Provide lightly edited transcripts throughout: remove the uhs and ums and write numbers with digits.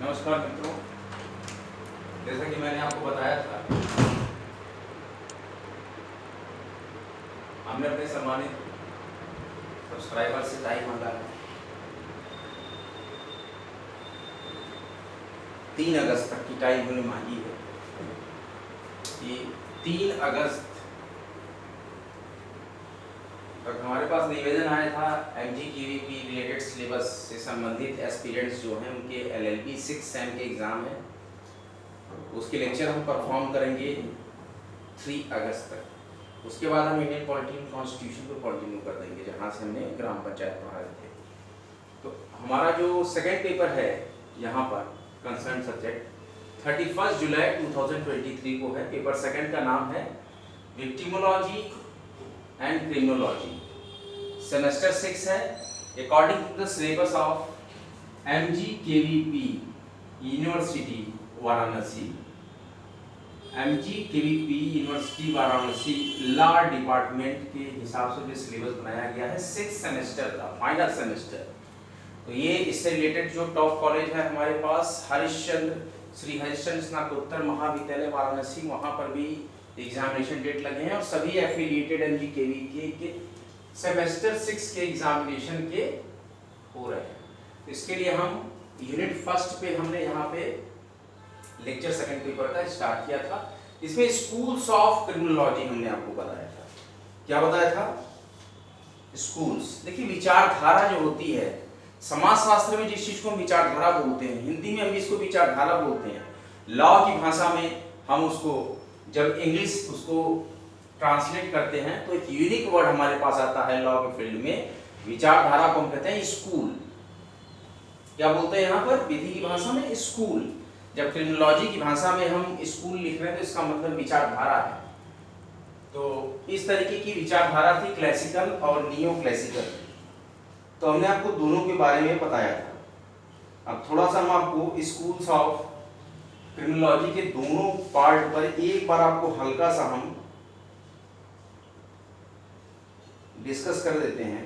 नमस्कार मित्रों, जैसा कि मैंने आपको बताया था, हमने अपने सम्मानित सब्सक्राइबर से टाइम मांगा है 3 अगस्त तक की टाइम उन्होंने मांगी है कि 3 अगस्त तक हमारे पास निवेदन आया था MGKVP रिलेटेड सिलेबस से संबंधित एस्पिरेंट्स जो हैं उनके LLB 6 सेम के एग्ज़ाम हैं, उसके लेक्चर हम परफॉर्म करेंगे 3 अगस्त तक। उसके बाद हम इंडियन पॉलिटी कॉन्स्टिट्यूशन को कंटिन्यू कर देंगे जहाँ से हमने ग्राम पंचायत पढ़ाए थे। तो हमारा जो सेकेंड पेपर है यहाँ पर कंसर्न सब्जेक्ट 31 जुलाई 2023 को है। पेपर सेकेंड का नाम है विक्टिमोलॉजी एंड क्रिमिनोलॉजी, सेमेस्टर 6 है। According to the syllabus of MGKVP university Varanasi, MGKVP university Varanasi law department के हिसाब से जो सिलेबस बनाया गया है 6 सेमेस्टर का फाइनल सेमेस्टर। तो ये इससे रिलेटेड जो टॉप कॉलेज है हमारे पास श्री हरिश्चंद्र स्नातकोत्तर महाविद्यालय वाराणसी, वहाँ पर भी एग्जामिनेशन डेट लगे हैं और सभी एफिलिएटेड MGKVP के सेमेस्टर 6 के एग्जामिनेशन के हो रहे हैं। इसके लिए हम यूनिट फर्स्ट पे हमने यहाँ पे लेक्चर सेकंड पेपर का स्टार्ट किया था। इसमें स्कूल्स ऑफ क्रिमिनोलॉजी हमने आपको बताया था। क्या बताया था? स्कूल्स। देखिए, विचारधारा जो होती है, समाजशास्त्र में जिस चीज को हम विचारधारा बोलते हैं, हिंदी में हम इसको विचारधारा बोलते हैं, लॉ की भाषा में हम उसको जब इंग्लिश उसको ट्रांसलेट करते हैं तो एक यूनिक वर्ड हमारे पास आता है लॉ के फील्ड में। विचारधारा को हम कहते हैं स्कूल। क्या बोलते हैं यहाँ पर विधि की भाषा में? स्कूल। जब क्रिमिनोलॉजी की भाषा में हम स्कूल लिख रहे हैं तो इसका मतलब विचारधारा है। तो इस तरीके की विचारधारा थी क्लासिकल और नियो क्लासिकल। तो हमने आपको दोनों के बारे में बताया था। अब थोड़ा सा हम आपको स्कूल्स ऑफ क्रिमिनोलॉजी के दोनों पार्ट पर एक बार आपको हल्का सा हम डिस्कस कर देते हैं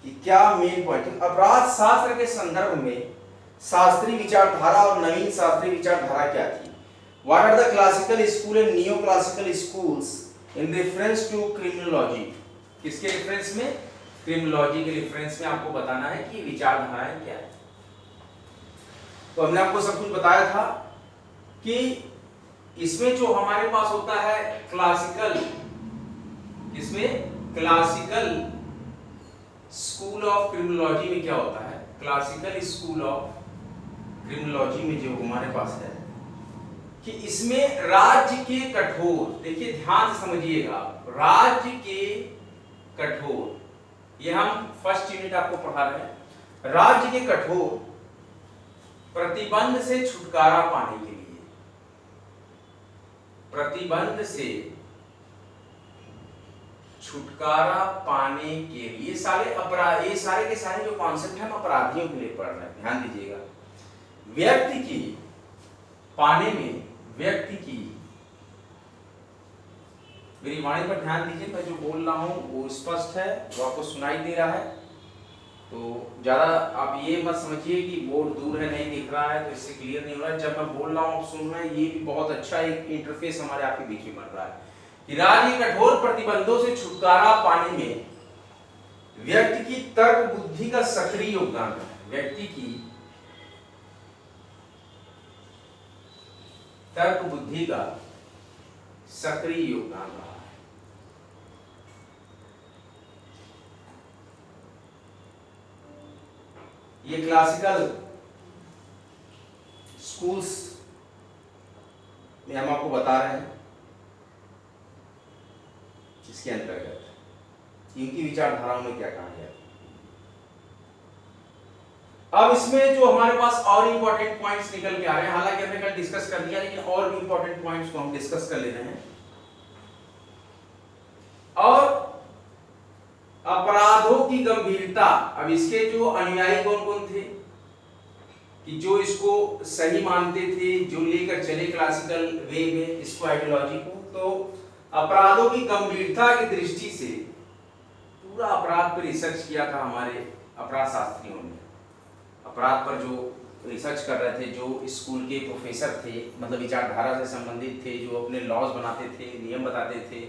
कि क्या मेन पॉइंट। अपराध शास्त्र के संदर्भ में शास्त्रीय विचारधारा और नवीन शास्त्रीय विचारधारा क्या थी? What are the classical school and neo classical schools in reference to criminology? किसके रेफरेंस में? क्रिमिनोलॉजी के रेफरेंस में आपको बताना है कि विचारधाराएं क्या है। तो हमने आपको सब कुछ बताया था कि इसमें जो हमारे पास होता है क्लासिकल, इसमें क्लासिकल स्कूल ऑफ क्रिमिनोलॉजी में क्या होता है? क्लासिकल स्कूल ऑफ क्रिमिनोलॉजी में जो हमारे पास है कि इसमें राज्य के कठोर, देखिए ध्यान से समझिएगा, राज्य के कठोर, ये हम फर्स्ट यूनिट आपको पढ़ा रहे हैं। राज्य के कठोर प्रतिबंध से छुटकारा पाने के लिए, प्रतिबंध से छुटकारा पाने के लिए सारे अपराध, ये सारे के सारे जो कॉन्सेप्ट हम अपराधियों के लिए पढ़ रहे हैं, ध्यान दीजिएगा। व्यक्ति की पाने में, व्यक्ति की, मेरी वाणी पर ध्यान दीजिए, मैं जो बोल रहा हूं वो स्पष्ट है, वो आपको सुनाई दे रहा है। तो ज्यादा आप ये मत समझिए कि बोर्ड दूर है नहीं दिख रहा है तो इससे क्लियर नहीं हो रहा है। जब मैं बोल रहा हूँ आप सुन रहे हैं, ये भी बहुत अच्छा एक इंटरफेस हमारे आपके बीच में बन रहा है कि राज्य कठोर प्रतिबंधों से छुटकारा पाने में व्यक्ति की तर्क बुद्धि का सक्रिय योगदान है। व्यक्ति की तर्क बुद्धि का सक्रिय योगदान रहा है। ये क्लासिकल स्कूल्स में हम आपको बता रहे हैं, इसके अंतर्गत इनकी विचारधाराओं में क्या कहा गया। अब इसमें जो हमारे पास और इंपॉर्टेंट पॉइंट्स निकल के आ रहे हैं, हालांकि हमने कल डिस्कस कर दिया, लेकिन और भी इंपॉर्टेंट पॉइंट्स को हम डिस्कस कर ले रहे हैं। और अपराधों की गंभीरता, अब इसके जो अनुयायी कौन कौन थे कि जो इसको सही मानते थे, जो लेकर चले क्लासिकल वे में इसको, आइडियोलॉजी को, तो अपराधों की गंभीरता की दृष्टि से पूरा अपराध पर रिसर्च किया था हमारे अपराध शास्त्रियों ने। अपराध पर जो रिसर्च कर रहे थे, जो स्कूल के प्रोफेसर थे, मतलब विचारधारा से संबंधित थे, जो अपने लॉज बनाते थे, नियम बताते थे,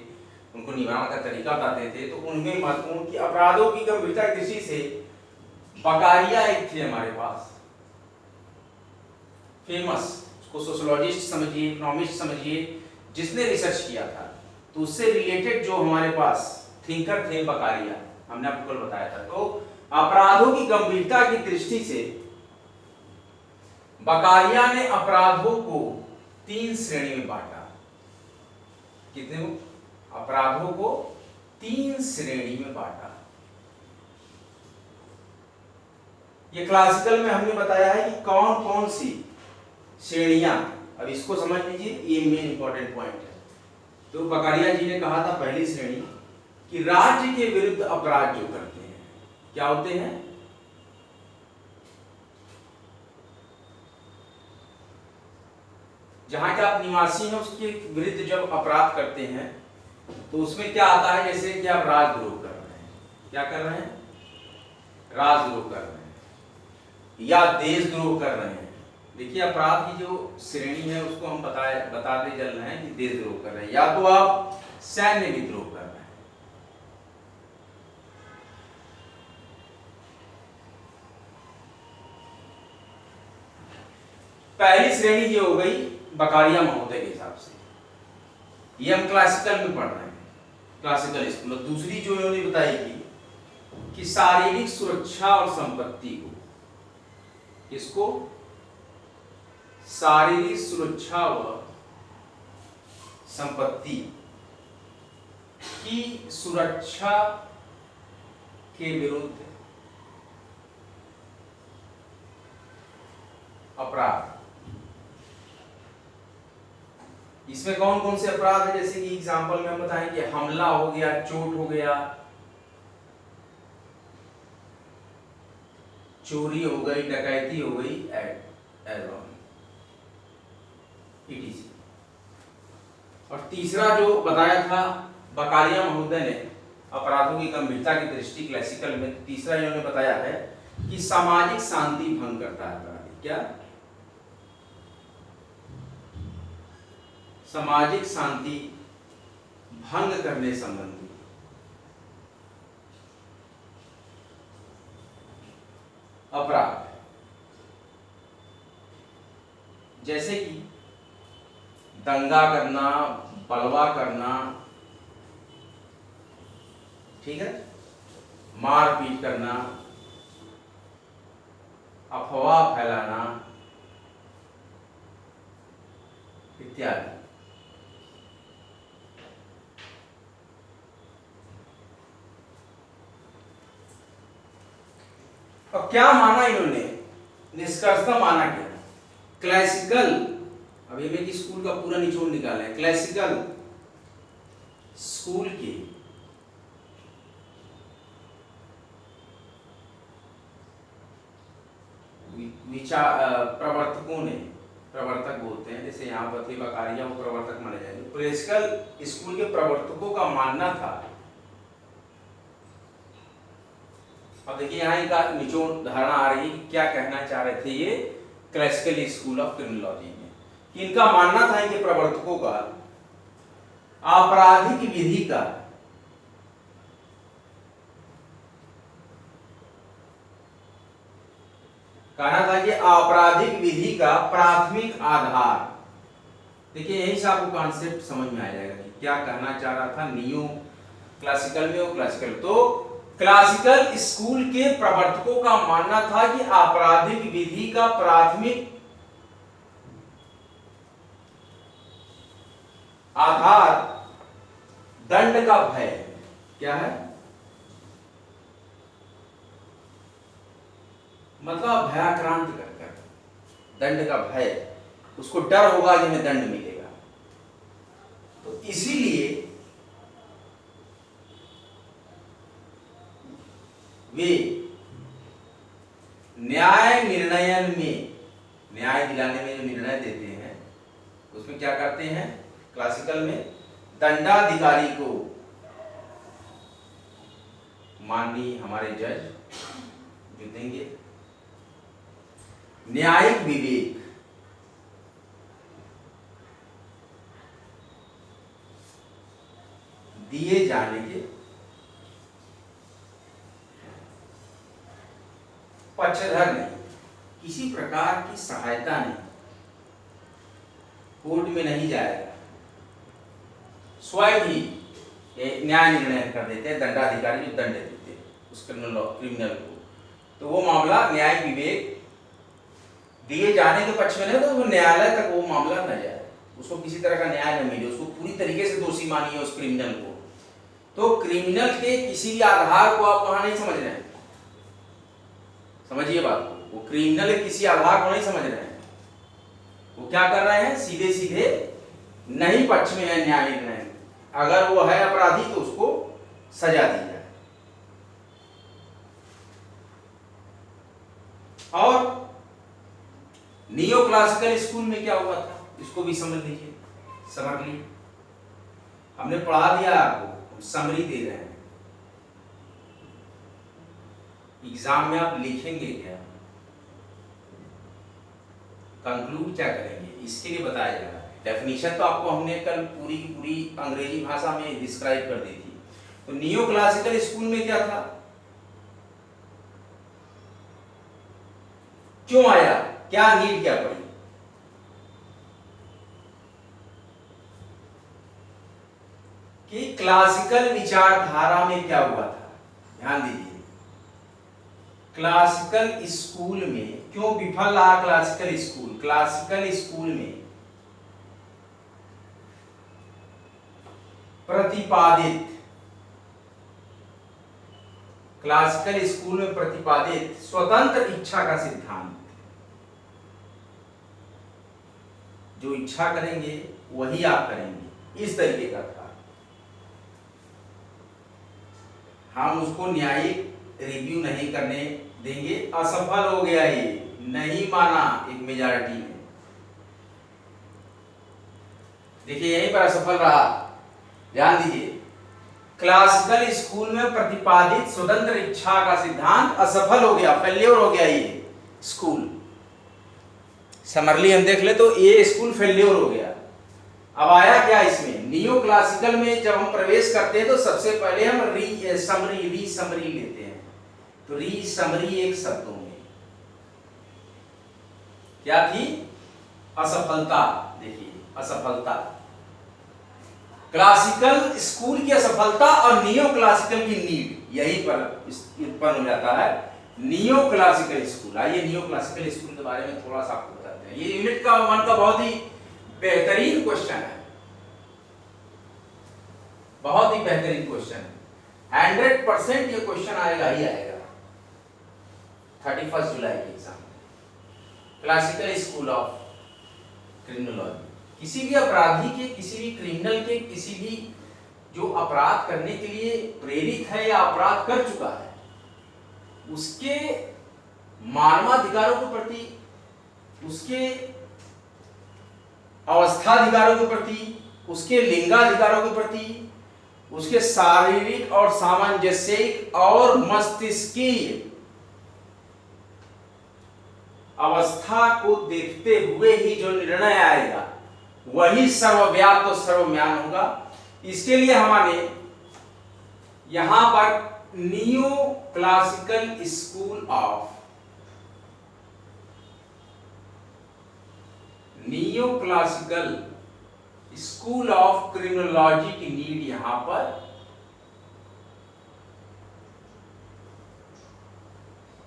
उनको निवारण का तरीका बताते थे, तो उनमें महत्वपूर्ण कि अपराधों की गंभीरता की दृष्टि से बकारिया एक थे हमारे पास, फेमस, उसको सोशोलॉजिस्ट समझिए, इकोनॉमिस्ट समझिए, जिसने रिसर्च किया था। तो उससे रिलेटेड जो हमारे पास थिंकर थे बकारिया, हमने आपको कल बताया था। तो अपराधों की गंभीरता की दृष्टि से बकारिया ने अपराधों को 3 श्रेणी में बांटा। कितने को? अपराधों को 3 श्रेणी में बांटा। ये क्लासिकल में हमने बताया है कि कौन कौन सी श्रेणियां, अब इसको समझ लीजिए, ये मेन इंपॉर्टेंट पॉइंट है। तो बकारिया जी ने कहा था पहली श्रेणी कि राज्य के विरुद्ध अपराध जो करते हैं, क्या होते हैं? जहां के आप निवासी हैं उसके विरुद्ध जब अपराध करते हैं तो उसमें क्या आता है, जैसे कि आप राजद्रोह कर रहे हैं, क्या कर रहे हैं? राजद्रोह कर रहे हैं या देशद्रोह कर रहे हैं। देखिए अपराध की जो श्रेणी है उसको हम बताते चल रहे हैं कि देशद्रोह कर रहे हैं, या तो आप सैन्य विद्रोह कर रहे हैं। पहली श्रेणी ये हो गई बकारिया महोदय के हिसाब से, ये हम क्लासिकल में पढ़ रहे हैं, क्लासिकल स्कूल। दूसरी जो उन्होंने बताई कि शारीरिक सुरक्षा और संपत्ति को, इसको शारीरिक सुरक्षा व संपत्ति की सुरक्षा के विरुद्ध अपराध। इसमें कौन कौन से अपराध है, जैसे कि एग्जांपल में हम बताएं कि हमला हो गया, चोट हो गया, चोरी हो गई, डकैती हो गई, etc। और तीसरा जो बताया था बकारिया महोदय ने अपराधों की गंभीरता की दृष्टि क्लासिकल में, तीसरा इन्होंने बताया है कि सामाजिक शांति भंग करता है अपराधी। क्या? सामाजिक शांति भंग करने संबंधी अपराध, जैसे कि दंगा करना, बलवा करना, ठीक है, मारपीट करना, अफवाह फैलाना इत्यादि। और क्या माना इन्होंने, निष्कर्षतः माना क्या? क्लासिकल, अभी में स्कूल का पूरा निचोड़ निकाला है, क्लासिकल स्कूल के प्रवर्तकों ने, प्रवर्तक बोलते हैं, जैसे यहाँ पर थे बकारिया, वो प्रवर्तक माने जाएंगे। क्लासिकल स्कूल के प्रवर्तकों का मानना था, अब देखिए यहाँ का निचोड़ धारणा आ रही है कि क्या कहना चाह रहे थे ये क्लासिकल स्कूल ऑफ क्रिमिनोलॉजी में, कि इनका मानना था इनके प्रवर्तकों का आपराधिक विधि का कहना था कि आपराधिक विधि का प्राथमिक आधार, देखिए यही से आपको कॉन्सेप्ट समझ में आ जाएगा कि क्या कहना चाह रहा था नियो क्लासिकल में और क्लासिकल। तो क्लासिकल स्कूल के प्रवर्तकों का मानना था कि आपराधिक विधि का प्राथमिक आधार दंड का भय। क्या है? मतलब भयाक्रांत कर दंड का भय, उसको डर होगा कि हमें दंड मिलेगा। तो इसीलिए वे न्याय निर्णयन में, न्याय दिलाने में जो निर्णय देते हैं उसमें क्या करते हैं क्लासिकल में, दंडाधिकारी को, माननीय हमारे जज जो देंगे, न्यायिक विवेक दिए जाने के पक्षधर नहीं, किसी प्रकार की सहायता नहीं, कोर्ट में नहीं जाएगा, स्वयं ही न्याय निर्णय कर देते हैं दंडाधिकारी जो दंड देते हैं उस क्रिमिनल को, तो वो मामला न्यायिक विवेक दिए जाने के पक्ष में नहीं, तो वो न्यायालय तक वो मामला न जाए, उसको किसी तरह का न्याय न मिले, उसको पूरी तरीके से दोषी मानिए उस क्रिमिनल को। तो क्रिमिनल के किसी भी आधार को आप वहां नहीं समझ रहे हैं, समझिए बात को, वो क्रिमिनल के किसी आधार को नहीं समझ रहे हैं, वो क्या कर रहे हैं, सीधे सीधे नहीं पक्ष में है न्याय निर्णय, अगर वो है अपराधी तो उसको सजा दी जाए। और नियो क्लासिकल स्कूल में क्या हुआ था, इसको भी समझ लीजिए, समझ लीजिए, हमने पढ़ा दिया आपको, समरी दे रहे हैं, एग्जाम में आप लिखेंगे क्या, कंक्लूड क्या करेंगे, इसके लिए बताया जा रहा है। डेफिनेशन तो आपको हमने कल पूरी की पूरी अंग्रेजी भाषा में डिस्क्राइब कर दी थी। तो नियो क्लासिकल स्कूल में क्या था, क्यों आया, क्या नीड क्या पड़ी, कि क्लासिकल विचारधारा में क्या हुआ था, ध्यान दीजिए, क्लासिकल स्कूल में क्यों विफल रहा क्लासिकल स्कूल, क्लासिकल स्कूल में प्रतिपादित, क्लासिकल स्कूल में प्रतिपादित स्वतंत्र इच्छा का सिद्धांत, जो इच्छा करेंगे वही आप करेंगे, इस तरीके का था। हम उसको न्यायिक रिव्यू नहीं करने देंगे, असफल हो गया, ये नहीं माना एक मेजॉरिटी ने, देखिए यहीं पर असफल रहा, ध्यान दीजिए, क्लासिकल स्कूल में प्रतिपादित स्वतंत्र इच्छा का सिद्धांत असफल हो गया, फेल्योर हो गया ये स्कूल, समरली हम देख ले तो ये स्कूल फेल्योर हो गया। अब आया क्या इसमें, नियो क्लासिकल में जब हम प्रवेश करते हैं तो सबसे पहले हम री समरी लेते हैं, तो री समरी एक शब्दों में क्या थी, असफलता, देखिए असफलता, क्लासिकल स्कूल की असफलता और नियो क्लासिकल की नीड, यहीं पर उत्पन्न हो जाता है नियो क्लासिकल स्कूल। आइए नियो क्लासिकल स्कूल के बारे में थोड़ा सा आपको बताते हैं, ये यूनिट का 1 का बहुत ही बेहतरीन क्वेश्चन है, बहुत ही बेहतरीन क्वेश्चन है, 100% ये क्वेश्चन आएगा ही आएगा 31 जुलाई के एग्जाम में। क्लासिकल स्कूल ऑफ क्रिमिनोलॉजी, किसी भी अपराधी के, किसी भी क्रिमिनल के, किसी भी जो अपराध करने के लिए प्रेरित है या अपराध कर चुका है, उसके मानवाधिकारों के प्रति, उसके अवस्थाधिकारों के प्रति, उसके लिंगाधिकारों के प्रति, उसके शारीरिक और सामंजस्यिक और मस्तिष्कीय अवस्था को देखते हुए ही जो निर्णय आएगा वही सर्वव्यापक और सर्वम्यान होगा। इसके लिए हमारे यहां पर neo classical school of, neo classical school of criminology की नीड यहां पर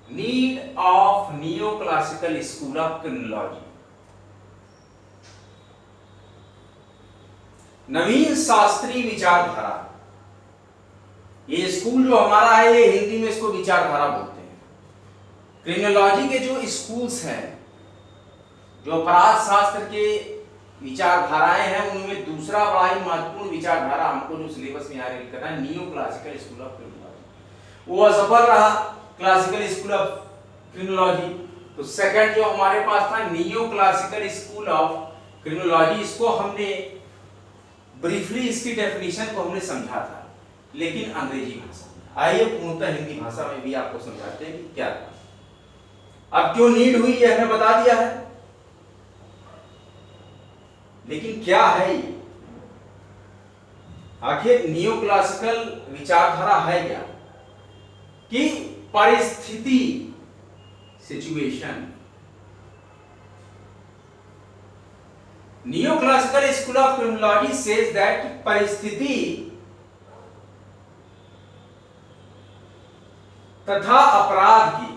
need of neo classical school of criminology, नवीन शास्त्रीय विचारधारा। ये स्कूल जो हमारा है, ये हिंदी में इसको विचारधारा बोलते हैं। क्रिमिनोलॉजी के जो स्कूल्स हैं, जो अपराध शास्त्र के विचारधाराएं हैं, उनमें दूसरा बड़ा ही महत्वपूर्ण विचारधारा हमको जो सिलेबस में यहाँ करना है, neo classical school of criminology. वो असफल रहा क्लासिकल स्कूल ऑफ क्रिमिनोलॉजी, तो सेकंड जो हमारे पास था neo classical school of criminology, इसको हमने ब्रीफली इसकी डेफिनेशन को हमने समझा था, लेकिन अंग्रेजी भाषा में। आइए पूर्णतः हिंदी भाषा में भी आपको समझाते हैं कि क्या था। अब क्यों नीड हुई ये हमने बता दिया है, लेकिन क्या है ये, आखिर नियो क्लासिकल विचारधारा है क्या कि परिस्थिति, situation. Neo classical school of criminology says that परिस्थिति तथा अपराध की,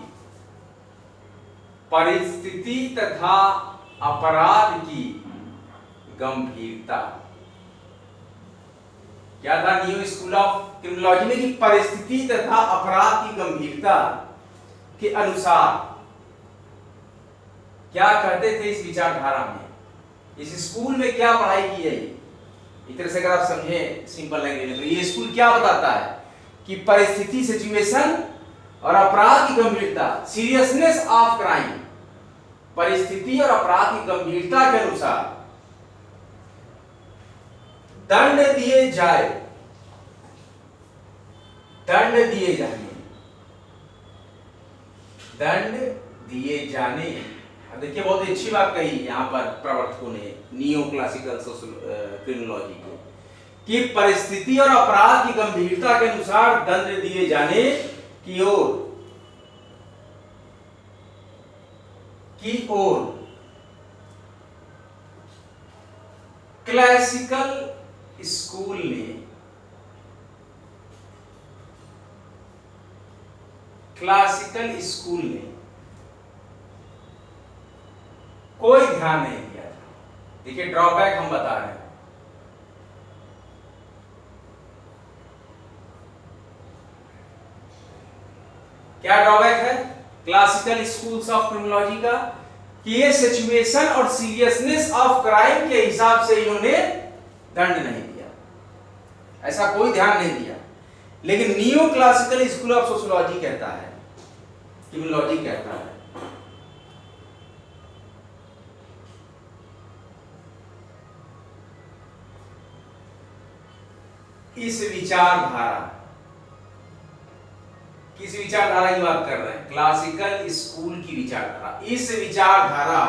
परिस्थिति तथा अपराध की गंभीरता, क्या था न्यू स्कूल ऑफ क्रिमिनोलॉजी में कि परिस्थिति तथा अपराध की गंभीरता के अनुसार क्या कहते थे इस विचारधारा में, इस स्कूल में क्या पढ़ाई की है। एक तरह से अगर आप समझे सिंपल लैंग्वेज में तो ये स्कूल क्या बताता है कि परिस्थिति, सिचुएशन और अपराध की गंभीरता, सीरियसनेस ऑफ क्राइम, परिस्थिति और अपराध की गंभीरता के अनुसार दंड दिए जाए, दंड दिए जाने, दंड दिए जाने। अब देखिए बहुत अच्छी बात कही यहां पर प्रवर्तकों ने नियो क्लासिकल क्रिमिनोलॉजी को कि परिस्थिति और अपराध की गंभीरता के अनुसार दंड दिए जाने की ओर क्लासिकल स्कूल ने, क्लासिकल स्कूल ने कोई ध्यान नहीं दिया। देखिए ड्रॉबैक हम बता रहे हैं, क्या ड्रॉबैक है क्लासिकल स्कूल्स ऑफ क्रिमिनोलॉजी का कि ये सिचुएशन और सीरियसनेस ऑफ क्राइम के हिसाब से इन्होंने दंड नहीं दिया, ऐसा कोई ध्यान नहीं दिया। लेकिन neo classical school of sociology कहता है, क्रिमिनोलॉजी कहता है इस विचारधारा, किस विचारधारा की बात कर रहे हैं, क्लासिकल स्कूल की विचारधारा, इस विचारधारा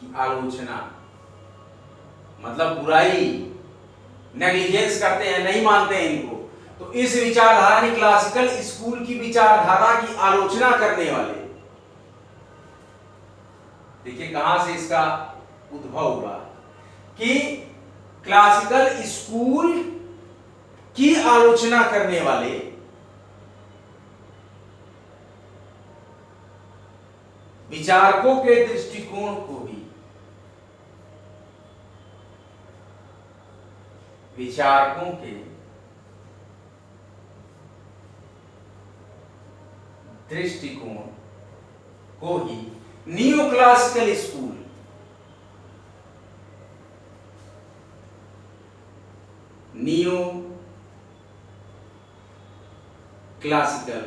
की आलोचना मतलब बुराई, नेग्लिजेंस करते हैं, नहीं मानते हैं इनको, तो इस विचारधारा ने क्लासिकल स्कूल की विचारधारा की आलोचना करने वाले, देखिए कहां से इसका उद्भव हुआ कि क्लासिकल स्कूल की आलोचना करने वाले विचारकों के दृष्टिकोण को भी, विचारकों के दृष्टिकोण को ही neo classical school, neo classical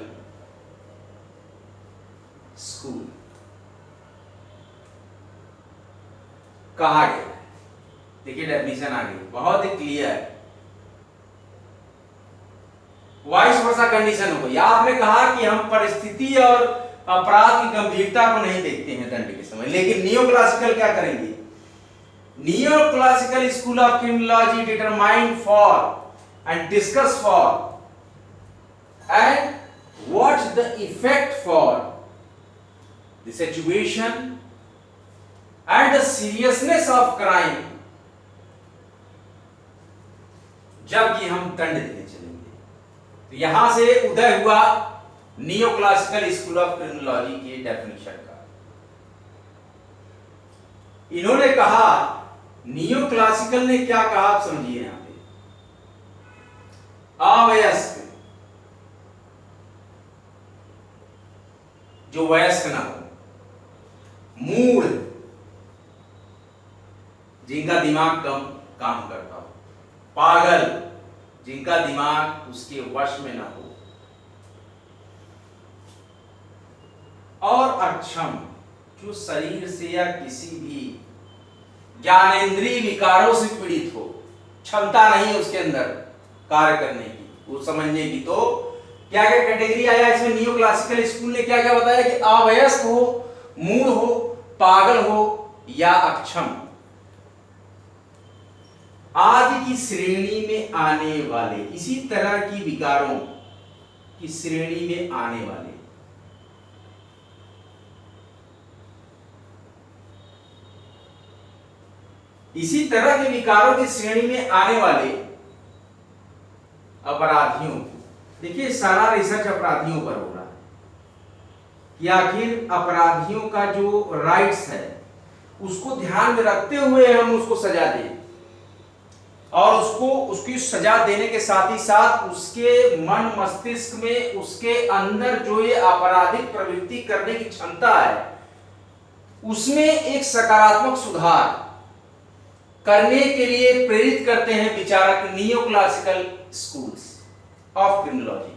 school कहा गया। देखिए डेफिनेशन आ गई, बहुत ही क्लियर, वाइस वर्सा कंडीशन हो गई। आपने कहा कि हम परिस्थिति और अपराध की गंभीरता को नहीं देखते हैं दंड के समय, लेकिन नियो क्लासिकल क्या करेंगे, neo classical school of criminology determine for and discuss for and what's the effect for the situation and the seriousness of crime जब कि हम दंड देने चलेंगे। तो यहां से उदय हुआ neo classical school of criminology की डेफिनेशन का। इन्होंने कहा, नियो क्लासिकल ने क्या कहा आप समझिए यहां पे, अवयस्क, जो वयस्क ना हो, मूढ़, जिनका दिमाग कम काम करता हो, पागल, जिनका दिमाग उसके वश में ना हो, और अक्षम, जो शरीर से या किसी भी ज्ञानेंद्रिय विकारों से पीड़ित हो, क्षमता नहीं उसके अंदर कार्य करने की, वो समझने की, तो क्या क्या कैटेगरी आया इसमें? नियो क्लासिकल स्कूल ने क्या क्या बताया कि अवयस्क हो, मूढ़ हो, पागल हो या अक्षम आदि की श्रेणी में आने वाले, इसी तरह की विकारों की श्रेणी में आने वाले इसी तरह के विकारों की श्रेणी में आने वाले अपराधियों, देखिए सारा रिसर्च अपराधियों पर हो रहा है कि आखिर अपराधियों का जो राइट्स है उसको ध्यान में रखते हुए हम उसको सजा दें और उसको उसकी सजा देने के साथ ही साथ उसके मन मस्तिष्क में, उसके अंदर जो ये आपराधिक प्रवृत्ति करने की क्षमता है उसमें एक सकारात्मक सुधार करने के लिए प्रेरित करते हैं विचारक neo classical schools of criminology.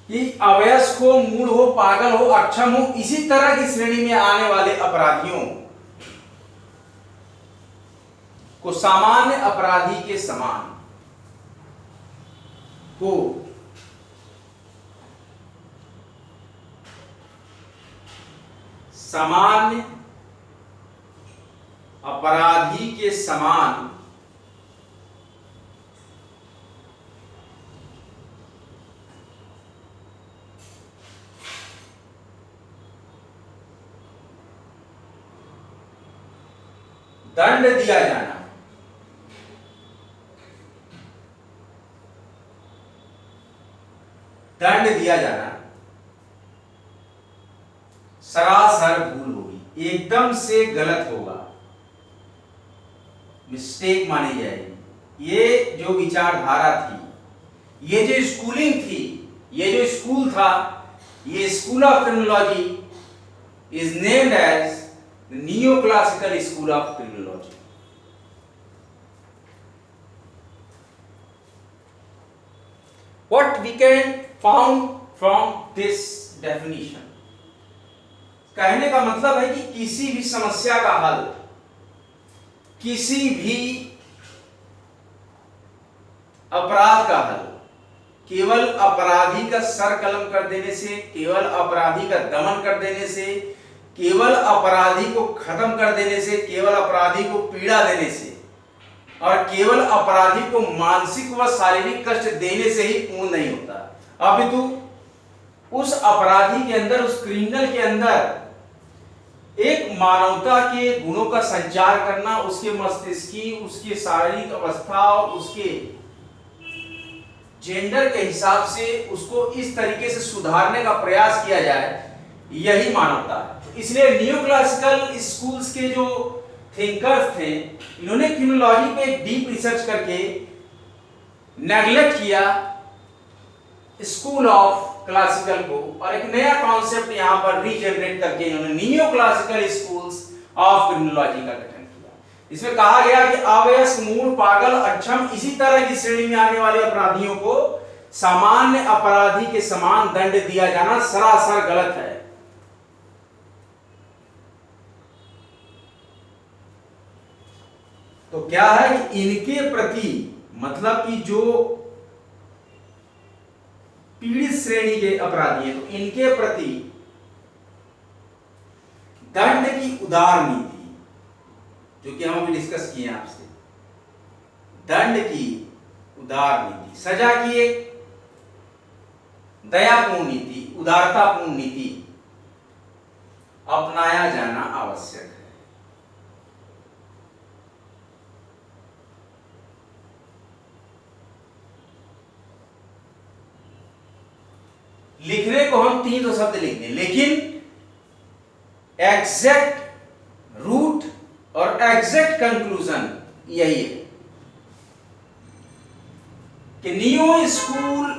कि अवयस्क हो, मूढ़ हो, पागल हो, अक्षम हो, इसी तरह की श्रेणी में आने वाले अपराधियों को सामान्य अपराधी के समान को सामान्य अपराधी के समान दंड दिया जाना, दंड दिया जाना सरासर भूल होगी, एकदम से गलत होगा, मिस्टेक मानी जाएगी। ये जो विचारधारा थी, ये जो स्कूलिंग थी, ये जो स्कूल था, ये school of criminology is named as the neo classical school of criminology. What we can found from this definition, कहने का मतलब है कि किसी भी समस्या का हल, किसी भी अपराध का हल केवल अपराधी का सर कलम कर देने से, केवल अपराधी का दमन कर देने से, केवल अपराधी को खत्म कर देने से, केवल अपराधी को पीड़ा देने से और केवल अपराधी को मानसिक व शारीरिक कष्ट देने से ही पूर्ण नहीं होता, अपितु उस अपराधी के अंदर, उस क्रिमिनल के अंदर एक मानवता के गुणों का संचार करना, उसके मस्तिष्की, उसके शारीरिक अवस्था और उसके जेंडर के हिसाब से उसको इस तरीके से सुधारने का प्रयास किया जाए, यही मानवता है। इसलिए न्यू क्लासिकल स्कूल्स के जो थिंकर्स थे, इन्होंने क्रिमिनोलॉजी पे एक डीप रिसर्च करके नेगलेक्ट किया स्कूल ऑफ क्लासिकल को और एक नया कॉन्सेप्ट यहां पर रीजनरेट करके इन्होंने neo classical schools of criminology का गठन किया। इसमें कहा गया कि अवयस्क, मूढ़, पागल, अक्षम, इसी तरह की श्रेणी में आने वाले अपराधियों को सामान्य अपराधी के समान दंड दिया जाना सरासर गलत है। तो क्या है कि इनके प्रति, मतलब कि जो पीड़ित श्रेणी के अपराधी हैं, तो इनके प्रति दंड की उदार नीति, जो कि हम अभी डिस्कस किए आपसे, दंड की उदार नीति, सजा की एक दयापूर्ण नीति, उदारतापूर्ण नीति अपनाया जाना आवश्यक है। लिखने को हम 300 शब्द लिख दें, लेकिन एग्जैक्ट रूट और एग्जैक्ट कंक्लूजन यही है कि neo school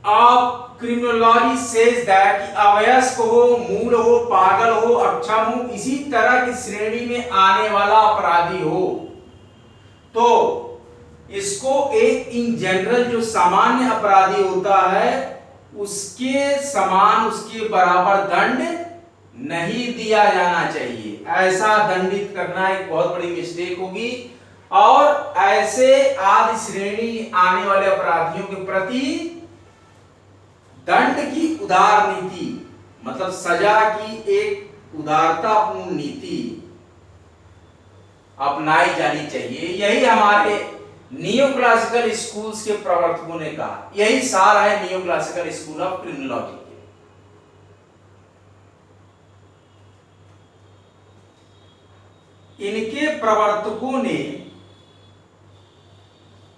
of criminology says that कि अवयस्क हो, मूढ़ हो, पागल हो, अक्षम हो, इसी तरह की श्रेणी में आने वाला अपराधी हो, तो इसको एक इन जनरल जो सामान्य अपराधी होता है उसके समान, उसके बराबर दंड नहीं दिया जाना चाहिए। ऐसा दंडित करना एक बहुत बड़ी मिस्टेक होगी और ऐसे आदि श्रेणी आने वाले अपराधियों के प्रति दंड की उदार नीति, मतलब सजा की एक उदारतापूर्ण नीति अपनाई जानी चाहिए। यही हमारे नियो क्लासिकल स्कूल्स के प्रवर्तकों ने कहा, यही सार है neo classical school of criminology के। इनके प्रवर्तकों ने,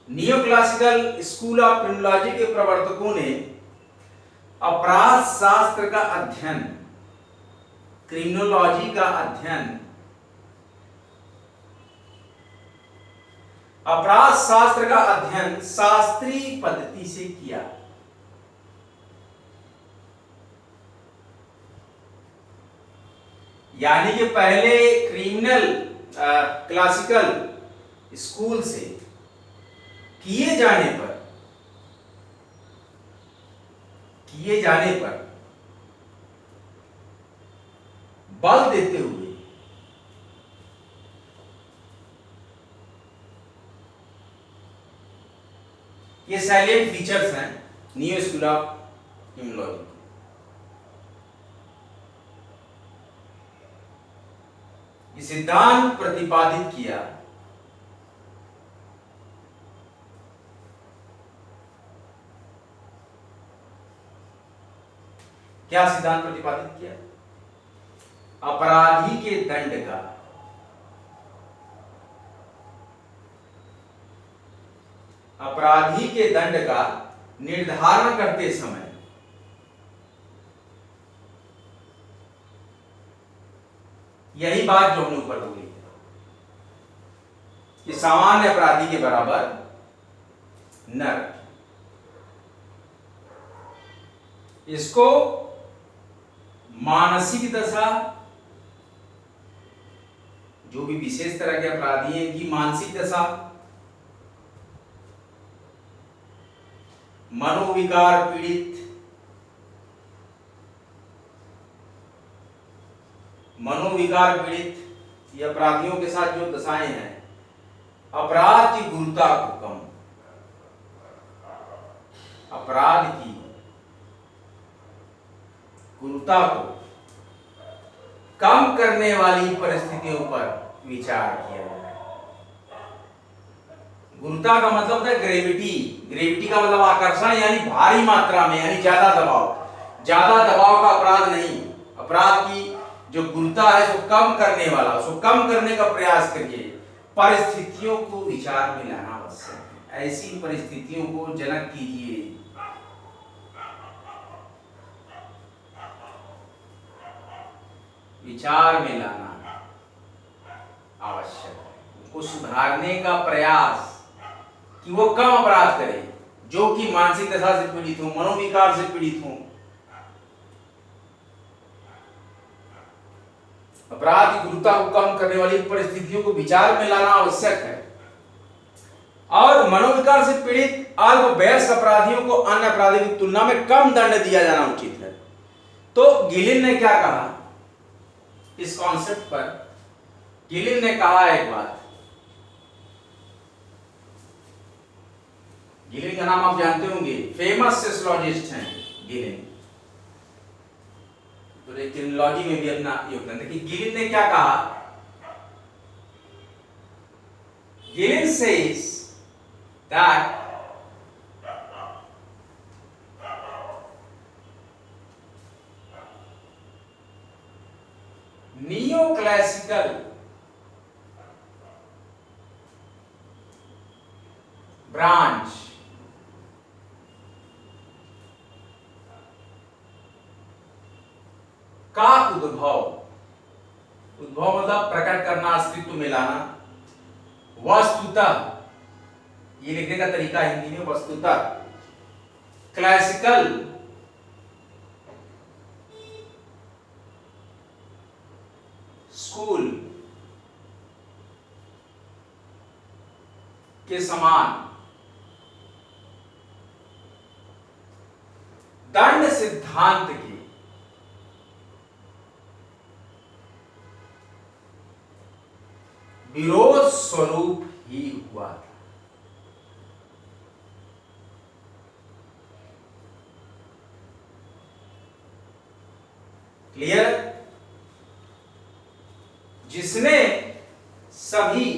neo classical school of criminology के प्रवर्तकों ने अपराध शास्त्र का अध्ययन, क्रिमिनोलॉजी का अध्ययन अपराध शास्त्र का अध्ययन शास्त्रीय पद्धति से किया। यानी कि पहले क्रिमिनल क्लासिकल स्कूल से किए जाने पर बल देते हुए ये सैलिएंट फीचर्स हैं नियो स्कूल ऑफ क्रिमिनोलॉजी। ये सिद्धांत प्रतिपादित किया क्या सिद्धांत प्रतिपादित किया? अपराधी के दंड का निर्धारण करते समय यही बात जो हमने ऊपर बोली है कि सामान्य अपराधी के बराबर न रखें। इसको मानसिक दशा, जो भी विशेष तरह के अपराधी हैं की मानसिक दशा, मनोविकार पीड़ित, ये अपराधियों के साथ जो दशाएं हैं, अपराध की गुरुता को कम करने वाली परिस्थितियों पर विचार किया जाए। गुरुता का मतलब होता है ग्रेविटी का मतलब आकर्षण, यानी भारी मात्रा में, यानी ज्यादा दबाव का अपराध नहीं। अपराध की जो गुरुता है उसको कम करने वाला, उसको कम करने का प्रयास करिए। परिस्थितियों को विचार में लाना आवश्यक है। ऐसी परिस्थितियों को जनक कीजिए विचार में लाना आवश्यक है। उनको सुधारने का प्रयास कि वो कम अपराध करे, जो कि मानसिक दशा से पीड़ित हो, मनोविकार से पीड़ित हो। अपराध की गुरुता को कम करने वाली परिस्थितियों को विचार में लाना आवश्यक है। और मनोविकार से पीड़ित अल्प वयस्क अपराधियों को अन्य अपराधियों की तुलना में कम दंड दिया जाना उचित है। तो गिलिन ने क्या कहा इस कॉन्सेप्ट पर? गिलिन ने कहा एक बात, गिलिन का नाम आप जानते होंगे, फेमस सोशियोलॉजिस्ट हैं गिलिन, तो क्रिमिनोलॉजी में भी अपना योगदान। देखिए गिलिन ने क्या कहा। Gillin says that neoclassical branch का उद्भव मतलब प्रकट करना, अस्तित्व में लाना, वस्तुतः, ये लिखने का तरीका हिंदी में वस्तुतः क्लासिकल स्कूल के समान दंड सिद्धांत की विरोध स्वरूप ही हुआ था। क्लियर? जिसने सभी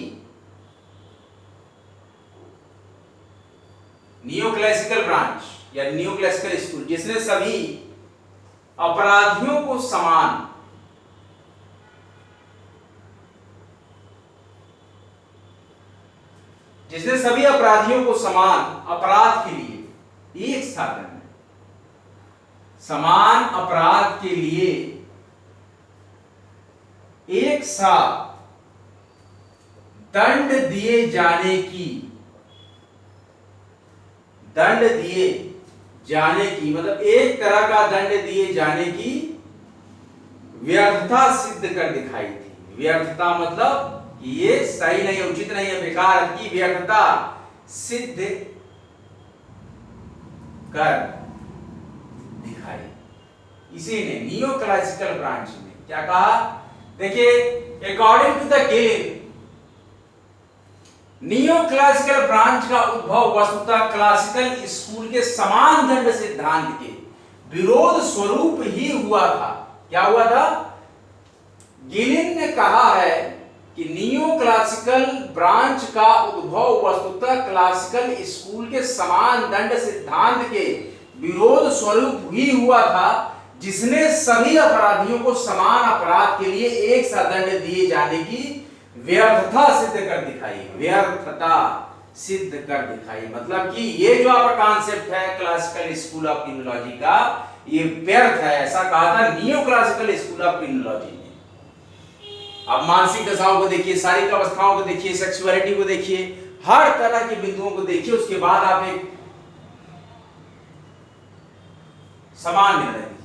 नियोक्लासिकल ब्रांच या नियोक्लासिकल स्कूल, जिसने सभी अपराधियों को समान अपराध के लिए एक साधन है, समान अपराध के लिए एक साथ दंड दिए जाने की मतलब एक तरह का दंड दिए जाने की व्यर्थता सिद्ध कर दिखाई थी। व्यर्थता मतलब ये सही नहीं है, उचित नहीं है, बेकार की व्यर्थता सिद्ध कर दिखाई। इसी ने नियोक्लासिकल ब्रांच में क्या कहा? देखिए, according to the Gillin, neoclassical branch का उद्भव वस्तुतः क्लासिकल स्कूल के समान दंड सिद्धांत के विरोध स्वरूप ही हुआ था। क्या हुआ था? गिलिन ने कहा है कि नियोक्लासिकल ब्रांच का उद्भव वस्तुतः क्लासिकल स्कूल के समान दंड सिद्धांत के विरोध स्वरूप ही हुआ था, जिसने सभी अपराधियों को समान अपराध के लिए एक सा दंड दिए जाने की व्यर्थता सिद्ध कर दिखाई। व्यर्थता सिद्ध कर दिखाई मतलब कि ये जो आपका कॉन्सेप्ट है क्लासिकल स्कूल ऑफ क्रिमिनोलॉजी का, ये व्यर्थ है, ऐसा कहा था neo classical school of criminology ने। अब मानसिक दशाओं को देखिए, शारीरिक अवस्थाओं को देखिए, सेक्सुअलिटी को देखिए, हर तरह के बिंदुओं को देखिए, उसके बाद आप एक समान निर्णय दीजिए।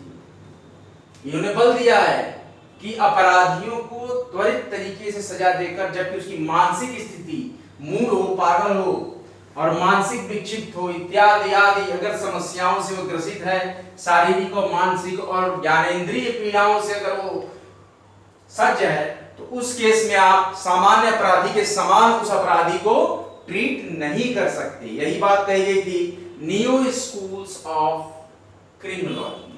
इन्होंने बल दिया है कि अपराधियों को त्वरित तरीके से सजा देकर, जबकि उसकी मानसिक स्थिति मूड हो, पागल हो और मानसिक विक्षिप्त हो इत्यादि आदि अगर समस्याओं से वो ग्रसित है, शारीरिक और मानसिक और ज्ञानेंद्रिय पीड़ाओं से अगर वो सज्ज है, तो उस केस में आप सामान्य अपराधी के समान उस अपराधी को ट्रीट नहीं कर सकते। यही बात कही गई थी नियो स्कूल्स ऑफ क्रिमिनोलॉजी।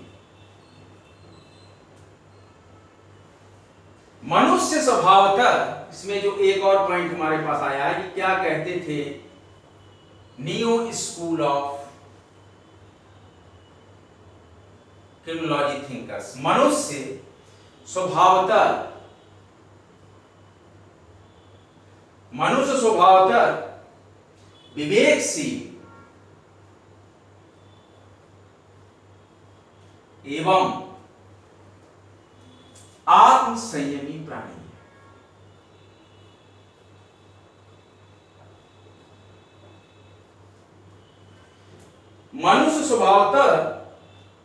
मनुष्य स्वभावतः, इसमें जो एक और पॉइंट हमारे पास आया है कि क्या कहते थे neo school of criminology thinkers, मनुष्य स्वभावतः विवेकशील एवं आत्म संयमी प्राणी है। मनुष्य स्वभावतः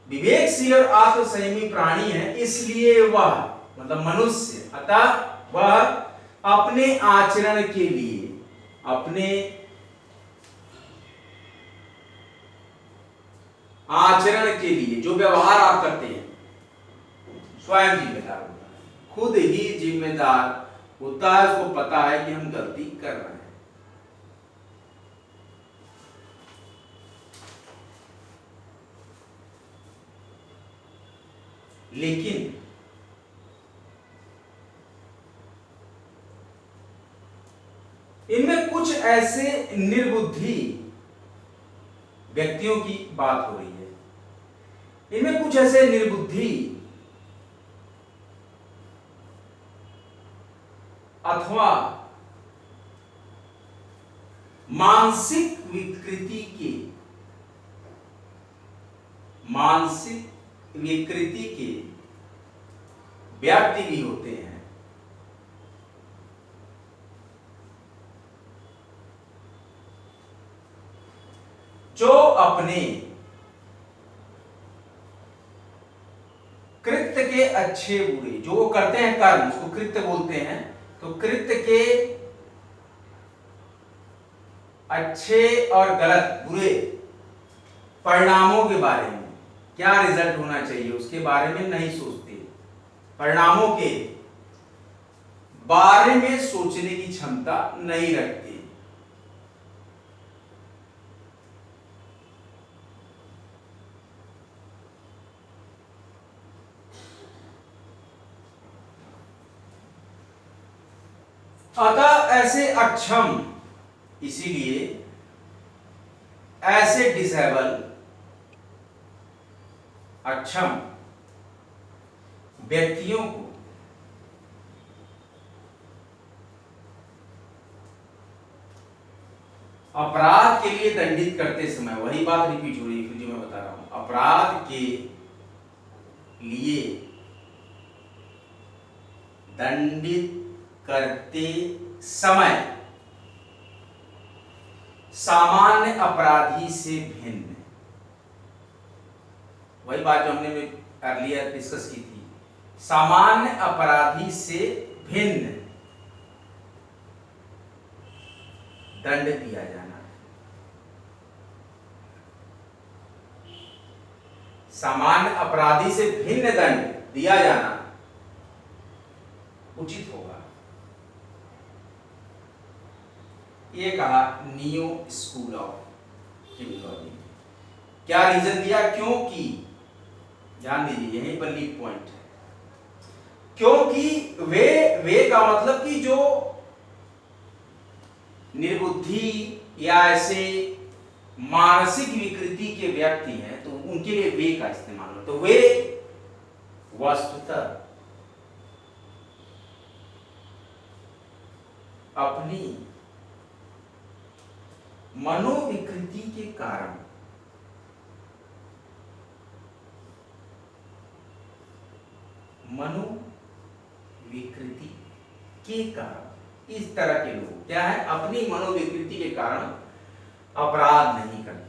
विवेकशील और आत्म संयमी प्राणी है, इसलिए वह मतलब मनुष्य, अतः वह अपने आचरण के लिए जो व्यवहार आप करते हैं स्वयं जिम्मेदार होता है, खुद ही जिम्मेदार होता है। उसको पता है कि हम गलती कर रहे हैं। लेकिन इनमें कुछ ऐसे निर्बुद्धि व्यक्तियों की बात हो रही है, इनमें कुछ ऐसे निर्बुद्धि अथवा मानसिक विकृति के व्यक्ति भी होते हैं, जो अपने कृत्य के अच्छे बुरे जो वो करते हैं कर्म, उसको कृत्य बोलते हैं, तो कृत्य के अच्छे और गलत बुरे परिणामों के बारे में, क्या रिजल्ट होना चाहिए उसके बारे में नहीं सोचते, परिणामों के बारे में सोचने की क्षमता नहीं रखते। अतः ऐसे अक्षम, इसीलिए ऐसे डिसेबल, अक्षम व्यक्तियों को अपराध के लिए दंडित करते समय, वही बात रिपीट हो रही है फिर जो मैं बता रहा हूं, अपराध के लिए दंडित करते समय सामान्य अपराधी से भिन्न, वही बात जो हमने अर्लियर डिस्कस की थी, सामान्य अपराधी से भिन्न दंड दिया जाना, सामान्य अपराधी से भिन्न दंड दिया जाना उचित होगा। ये कहा नियो स्कूल ऑफ क्रिमिनोलॉजी। क्या रीजन दिया? क्योंकि ध्यान दीजिए, यहीं पर लीड पॉइंट है, क्योंकि वे का मतलब कि जो निर्बुद्धि या ऐसे मानसिक विकृति के व्यक्ति हैं, तो उनके लिए वे का इस्तेमाल हो, तो वे वस्तुतः अपनी मनोविकृति के कारण इस तरह के लोग क्या है, अपनी मनोविकृति के कारण अपराध नहीं करते।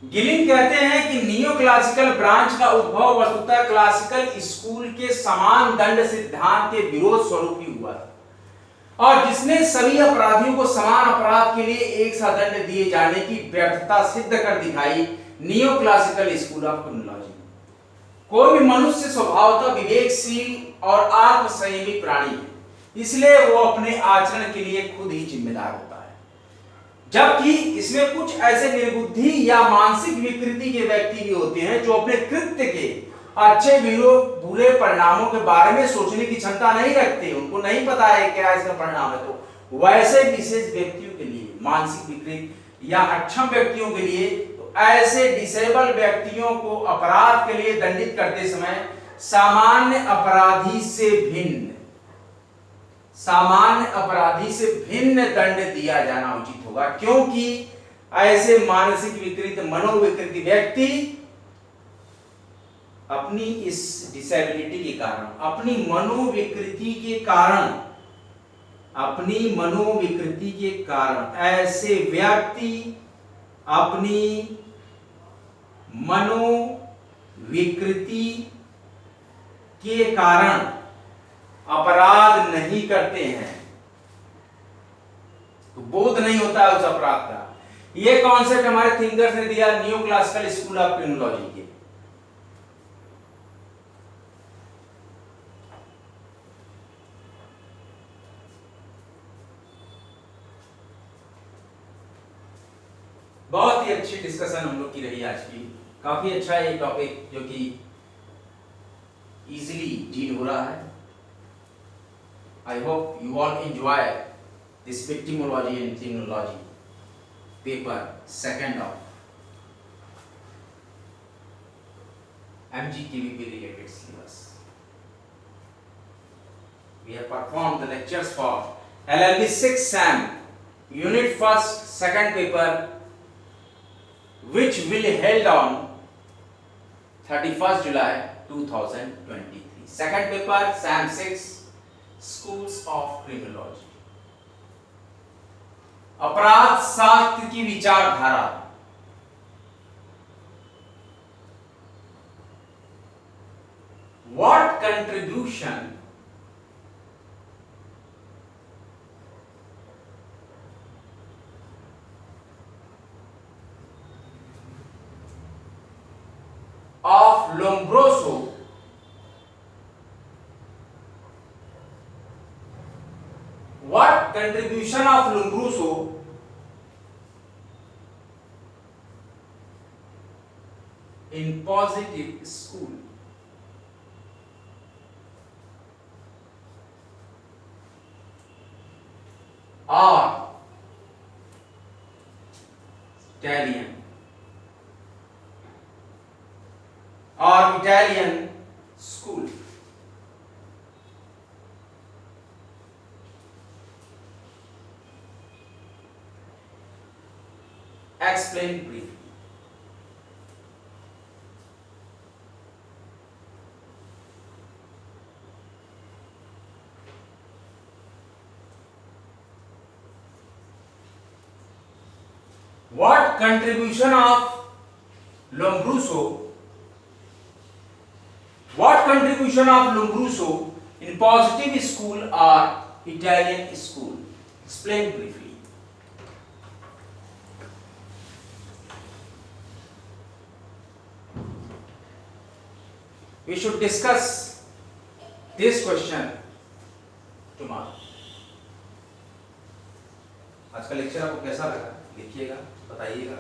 गिलिन कहते हैं कि नियो क्लासिकल ब्रांच का उद्भव वस्तुतः क्लासिकल स्कूल के समान दंड सिद्धांत के विरोध स्वरूप ही हुआ था, और जिसने सभी अपराधियों को समान अपराध के लिए एक सा दंड दिए जाने की व्यर्थता सिद्ध कर दिखाई। Neo classical school of criminology, कोई भी मनुष्य स्वभावतः विवेकशील और आत्मसंयमी प्राणी है, इसलिए वो अपने आचरण के लिए खुद ही जिम्मेदार होता है, जबकि इसमें कुछ ऐसे निर्बुद्धि या मानसिक विकृति के व्यक्ति भी होते हैं जो अपने कृत्य के अच्छे बुरे परिणामों के बारे में सोचने की क्षमता नहीं रखते, उनको नहीं पता है क्या इसका परिणाम है। तो वैसे विशेष व्यक्तियों के लिए, मानसिक विकृत या अक्षम व्यक्तियों के लिए, तो ऐसे डिसेबल व्यक्तियों को अपराध के लिए दंडित करते समय सामान्य अपराधी से भिन्न दंड दिया जाना उचित होगा, क्योंकि ऐसे मानसिक विकृत, मनोविकृत व्यक्ति अपनी इस डिसेबिलिटी के कारण, अपनी मनोविकृति के कारण ऐसे व्यक्ति अपनी मनोविकृति के कारण अपराध नहीं करते हैं, तो बोध नहीं होता है उस अपराध का। यह कॉन्सेप्ट हमारे थिंकर्स ने दिया new classical school of criminology के। बहुत ही अच्छी डिस्कशन हम लोग की रही आज की, काफी अच्छा ये टॉपिक जो कि इजीली डील हो रहा है। I hope you all enjoy this victimology and criminology paper 2nd of MGKVP related syllabus. We have performed the lectures for LLB 6 SAM Unit 1st 2nd paper, which will held on 31st July 2023. Second paper SAM 6 Schools of Criminology. अपराध शास्त्र की विचारधारा। What contribution of Lombroso contribution of Lombroso in positive school? Or Italian school? Explain briefly. What contribution of Lombroso in positive school or Italian school? Explain briefly. We should discuss this question tomorrow. आज का lecture आपको कैसा लगा लिखिएगा, बताइएगा.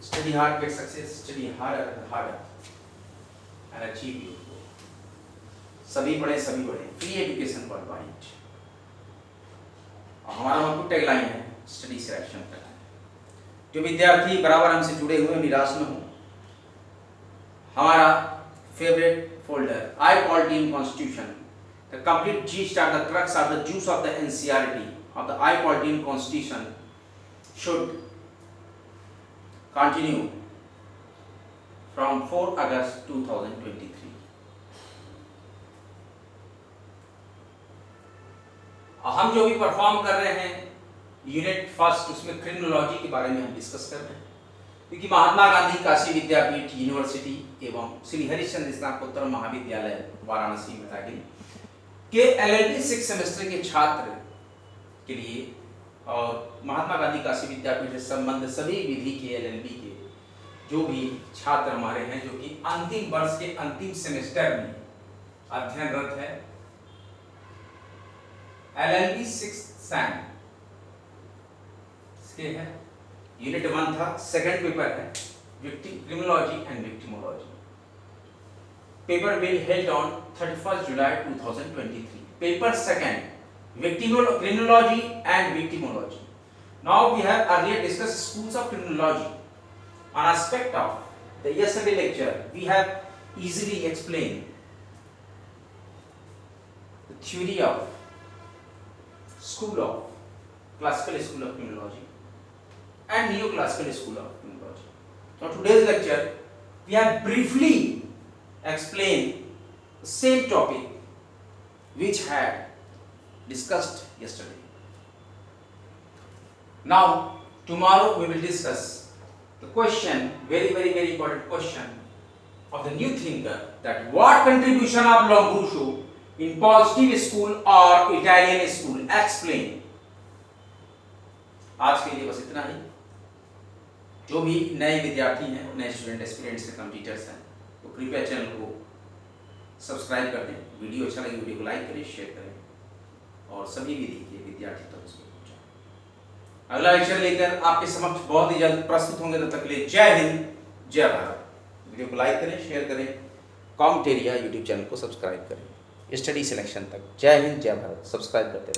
Study hard, get success. Study harder and harder and achieve your goal. सभी पढ़े. Free education worldwide. और हमारा मॉन्टो टैगलाइन है स्टडी से एक्शन तक. जो विद्यार्थी बराबर हमसे जुड़े हुए निराश न हो, हमारा favourite folder I polity in constitution, the complete gist or the crux or the juice of the NCERT of the I polity in constitution should continue from 4 August 2023. हम जो भी परफॉर्म कर रहे हैं यूनिट फर्स्ट, उसमें criminology के बारे में हम डिस्कस कर रहे हैं, क्योंकि महात्मा गांधी काशी विद्यापीठ यूनिवर्सिटी एवं श्री हरिश्चंद्र स्नातकोत्तर महाविद्यालय वाराणसी में के LLB 6 सेमेस्टर के छात्र के लिए और महात्मा गांधी काशी विद्यापीठ से संबंध सभी विधि के LLB के जो भी छात्र हमारे हैं जो कि अंतिम वर्ष के अंतिम सेमेस्टर में अध्ययनरत है, LLB 6 सैम इसके है यूनिट 1 था, सेकंड पेपर है criminology and victimology. Paper will held on 31 July 2023. Paper second, criminology and victimology. Now we have earlier discussed schools of criminology. An aspect of the yesterday lecture, we have easily explained the theory of classical school of criminology and neoclassical school of criminology. Now today's lecture, we have briefly explained the same topic which had discussed yesterday. Now tomorrow we will discuss the question, very important question of the new thinker, that what contribution of Lombroso in positive school or Italian school? Explain. आज के लिए बस इतना ही. जो भी नए विद्यार्थी हैं, नए स्टूडेंट एस्पिरेंट्स से कंप्यूटर्स हैं, तो कृपया चैनल को सब्सक्राइब कर दें. वीडियो अच्छा लगे वीडियो को लाइक करें, शेयर करें और सभी विधि के विद्यार्थी तक उसको पहुंचाएं. अगला लेक्चर लेकर आपके समक्ष बहुत ही जल्द प्रस्तुत होंगे. तब तक के लिए जय हिंद, जय भारत. वीडियो को लाइक करें, शेयर करें, कॉम्टेरिया यूट्यूब चैनल को सब्सक्राइब करें. स्टडी सिलेक्शन तक जय हिंद, जय भारत. सब्सक्राइब करते रहें.